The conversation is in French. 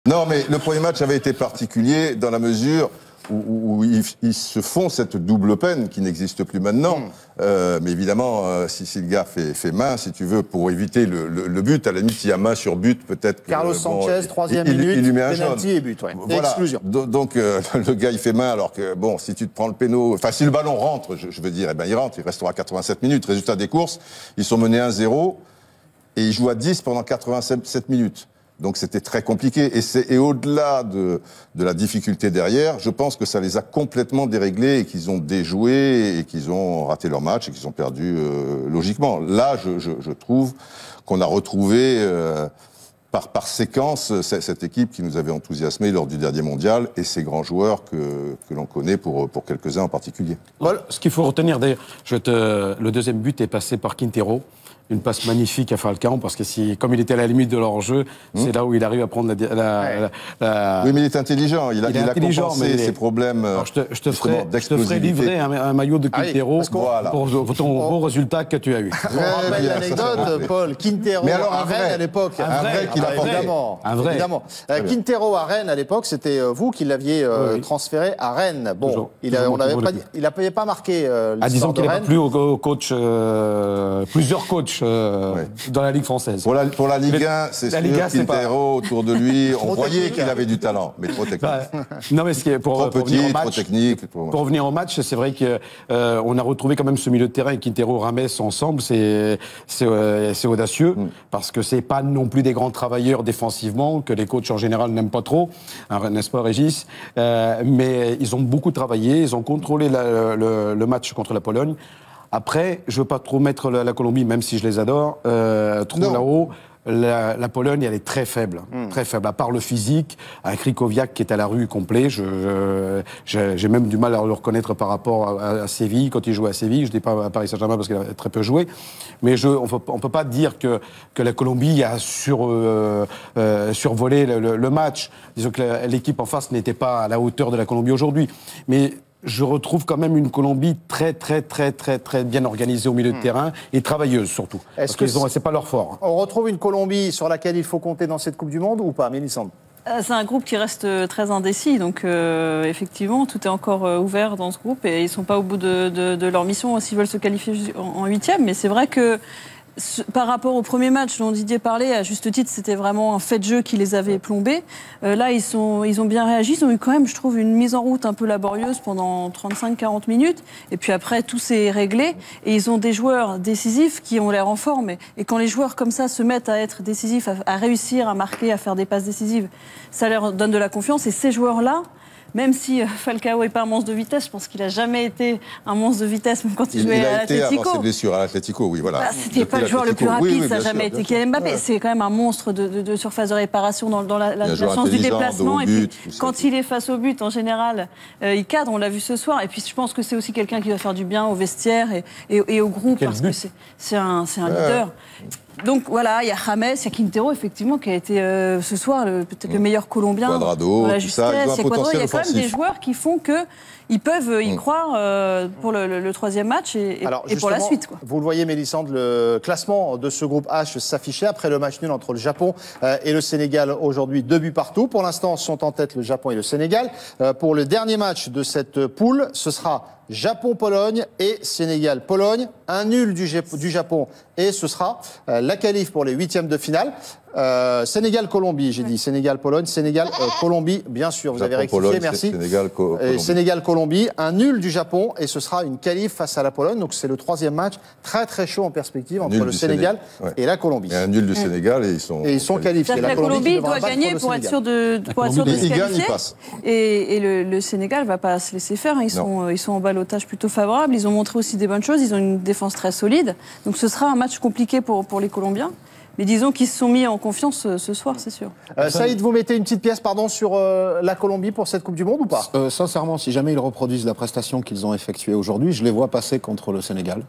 Non, mais le premier match avait été particulier dans la mesure où ils se font cette double peine qui n'existe plus maintenant. Mais évidemment, si le gars fait main, si tu veux, pour éviter le but, à la limite, s'il y a main sur but, peut-être que... Carlos Sanchez, troisième minute, il lui met un penalty jaune. et but, ouais. Voilà. Exclusion. Donc, le gars, il fait main, alors que, bon, si tu te prends le péno... Enfin, si le ballon rentre, je veux dire, eh ben, il rentre, il restera 87 minutes. Résultat des courses, ils sont menés 1-0, et ils jouent à 10 pendant 87 minutes. Donc c'était très compliqué. Et au-delà de la difficulté derrière, je pense que ça les a complètement déréglés et qu'ils ont déjoué et qu'ils ont raté leur match et qu'ils ont perdu logiquement. Là, je trouve qu'on a retrouvé par séquence cette équipe qui nous avait enthousiasmés lors du dernier mondial et ces grands joueurs que l'on connaît pour quelques-uns en particulier. Paul, ce qu'il faut retenir d'ailleurs, le deuxième but est passé par Quintero. Une passe magnifique à Falcao, parce que comme il était à la limite de leur jeu, c'est là où il arrive à prendre la... Oui, mais il est intelligent. Il a compensé ses problèmes. Alors, je te ferai livrer un maillot de Quintero pour ton beau résultat que tu as eu. On rappelle l'anecdote, Paul. Quintero mais alors, à Rennes à l'époque. Un vrai qu'il a porté. Évidemment. Quintero à Rennes à l'époque, c'était vous qui l'aviez transféré à Rennes. Bon, il n'avait pas marqué disons qu'il n'est pas plus au coach, plusieurs coachs. Dans la Ligue française. Pour la Ligue 1, c'est sûr, Quintero, autour de lui, on voyait qu'il avait du talent, mais trop technique. Non, mais trop petit, trop technique. Pour revenir au match, c'est vrai qu'on a retrouvé quand même ce milieu de terrain et Quintero, Rames ensemble, c'est audacieux, parce que c'est pas non plus des grands travailleurs défensivement, que les coachs en général n'aiment pas trop, n'est-ce pas, Régis? Mais ils ont beaucoup travaillé, ils ont contrôlé le match contre la Pologne. Après, je ne veux pas trop mettre la Colombie, même si je les adore, trop là-haut. La Pologne, elle est très faible, très faible. À part le physique, un Krychowiak qui est à la rue complet, j'ai même du mal à le reconnaître par rapport à Séville, quand il jouait à Séville. Je ne dis pas à Paris Saint-Germain parce qu'il a très peu joué. Mais on ne peut pas dire que la Colombie a survolé le match. Disons que l'équipe en face n'était pas à la hauteur de la Colombie aujourd'hui. Mais je retrouve quand même une Colombie très bien organisée au milieu de terrain et travailleuse surtout. Parce que c'est pas leur fort. On retrouve une Colombie sur laquelle il faut compter dans cette Coupe du Monde ou pas, Mélissandre? C'est un groupe qui reste très indécis, donc effectivement, tout est encore ouvert dans ce groupe et ils ne sont pas au bout de leur mission s'ils veulent se qualifier en huitième. Mais c'est vrai que par rapport au premier match dont Didier parlait, à juste titre, c'était vraiment un fait de jeu qui les avait plombés. Là, ils ont bien réagi. Ils ont eu quand même, je trouve, une mise en route un peu laborieuse pendant 35-40 minutes. Et puis après, tout s'est réglé. Et ils ont des joueurs décisifs qui ont l'air en forme. Et quand les joueurs comme ça se mettent à être décisifs, à réussir, à marquer, à faire des passes décisives, ça leur donne de la confiance. Et ces joueurs-là, même si Falcao n'est pas un monstre de vitesse, je pense qu'il n'a jamais été un monstre de vitesse, même quand il jouait à l'Atlético. Il a été avant ses blessures à l'Atlético, oui, voilà. C'était pas le joueur le plus rapide, ça n'a jamais été Kylian Mbappé. C'est quand même un monstre de surface de réparation dans la sens du déplacement. Et puis, quand il est face au but, en général, il cadre, on l'a vu ce soir. Et puis, je pense que c'est aussi quelqu'un qui va faire du bien au vestiaire et au groupe, parce que c'est un leader. Donc voilà, il y a James, il y a Quintero, effectivement, qui a été ce soir peut-être le meilleur Colombien. Cuadrado, la justesse, il y a quand même des joueurs qui font qu'ils peuvent y croire pour le troisième match et pour la suite. Quoi. Vous le voyez, Mélissandre, le classement de ce groupe H s'affichait après le match nul entre le Japon et le Sénégal aujourd'hui, 2 buts partout. Pour l'instant, sont en tête le Japon et le Sénégal. Pour le dernier match de cette poule, ce sera Japon-Pologne et Sénégal-Pologne. Un nul du Japon et ce sera la qualif pour les huitièmes de finale. Sénégal-Colombie, j'ai dit. Sénégal-Pologne, Sénégal-Colombie, bien sûr, vous avez rectifié, merci. Sénégal-Colombie, un nul du Japon et ce sera une qualif face à la Pologne. Donc c'est le troisième match très chaud en perspective entre le Sénégal et la Colombie. Et un nul du Sénégal et ils sont qualifiés. La Colombie doit gagner pour être sûr de se qualifier. Et le Sénégal ne va pas se laisser faire. Ils sont en ballottage plutôt favorable. Ils ont montré aussi des bonnes choses. Ils ont une défense très solide. Donc ce sera un match compliqué pour les Colombiens. Mais disons qu'ils se sont mis en confiance ce soir, c'est sûr. Saïd, vous mettez une petite pièce sur la Colombie pour cette Coupe du Monde ou pas? Sincèrement, si jamais ils reproduisent la prestation qu'ils ont effectuée aujourd'hui, je les vois passer contre le Sénégal.